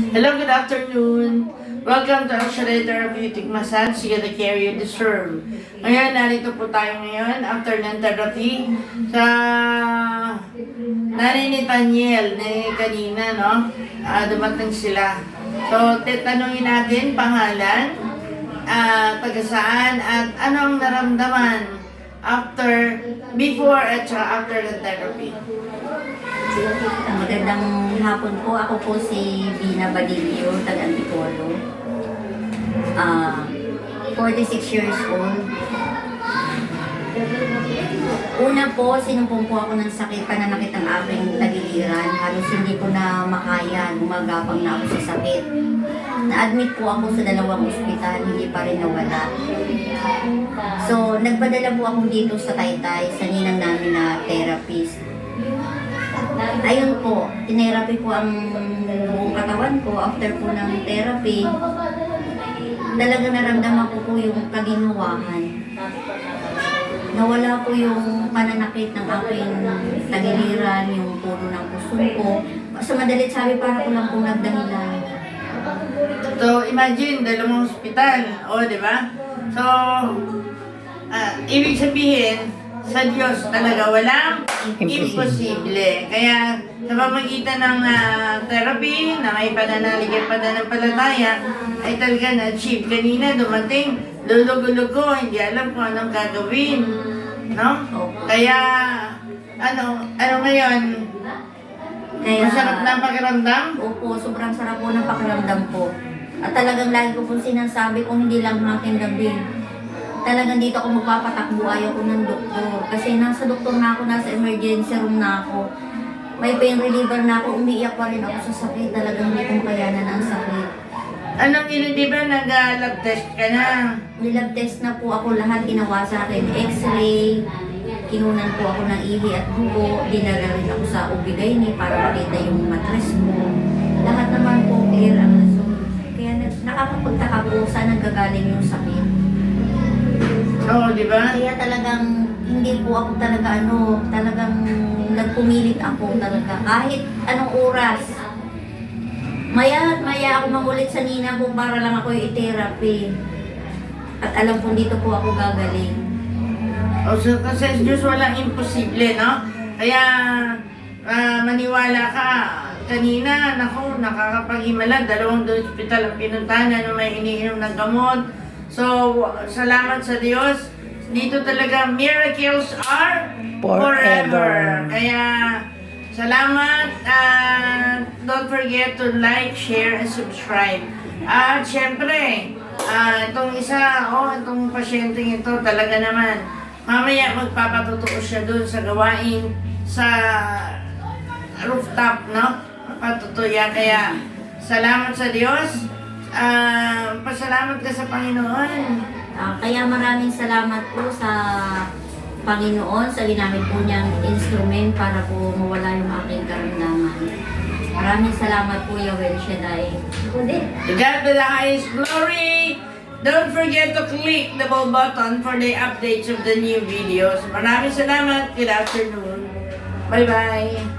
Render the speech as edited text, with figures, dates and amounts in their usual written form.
Hello, good afternoon. Welcome to Actually Therapeutic Massage. You're the care you deserve. Ngayon, narito po tayo ngayon after ng therapy sa nanay ni Taniel na kanina, no? Dumating sila. So, tatanungin natin pangalan, taga saan, at anong naramdaman before at after the therapy. Magandang hapon po. Ako po si Bina Badillo, taga Antipolo. 46 years old. Una po, sinumpong po ako ng sakit, pananakit ng aking tagiliran. Halos hindi ko na makaya, gumagapang na ako sa sakit. Na-admit po ako sa 2 ospital, hindi pa rin nawala. So, nagpadala po ako dito sa Taytay, sa ninang namin na therapist. Ayun po, tinerapi po ang buong katawan ko. After po ng therapy, talagang naramdaman ko po yung kaginawahan. Nawala po yung pananakit ng aking tagiliran, yung puno ng puso ko. Sa madalit sabi, para ko lang po nagdahilan. So, imagine, 2 ospital, di ba? So, ibig sabihin, sa Diyos talaga walang imposible. Kaya sa pamagitan ng therapy na may pananalig at pananampalataya ay talaga na-achieve. Kanina dumating, lulugo-lugo, hindi alam kung anong gagawin. No? Kaya, ano ngayon? Masarap na ang pakiramdam? Opo, sobrang sarap po ng pakiramdam ko. At talagang lagi ko po sinasabi kung hindi lang natin gabi. Talagang dito ako magpapatakbo, ayaw ko ng doktor. Kasi nasa doktor na ako, nasa emergency room na ako. May pain reliever na ako, umiiyak pa rin ako sa sakit. Talagang hindi kong kayanan ang sakit. Anong di ba nag-lab test ka na? Nilab test na po ako, lahat ginawa sa akin. X-ray, kinunan po ako ng ihi at dugo. Dinala rin ako sa OB-GYN para makita yung matres ko. Lahat naman po clear ang result. Kaya nakakapagtaka po saan nagagaling yung sakit. Oo, di ba? Kaya talagang hindi po ako talagang nagpumilit ako talaga. Kahit anong oras, maya ako mangulit sa nina ko para lang ako i-therapy. At alam ko dito po ako gagaling. So, kasi sa Diyos walang imposible, no? Kaya maniwala ka. Kanina, nakakapag-himala, 2 ospital ang pinuntahan, may iniinom ng gamot. So, salamat sa Diyos. Dito talaga, miracles are forever. Kaya, salamat. Don't forget to like, share, and subscribe. At syempre, itong itong pasyenteng ito, talaga naman, mamaya magpapatutuos siya dun sa gawain sa rooftop, no? Patutuya. Kaya, salamat sa Diyos. Pasalamat ka sa Panginoon. Kaya maraming salamat po sa Panginoon sa ginamit po niyang instrument para po mawala yung aking karamdaman. Maraming salamat po, Yahweh Shaddai. To God be the highest glory. Don't forget to click the bell button for the updates of the new videos. Maraming salamat. Good afternoon. Bye-bye.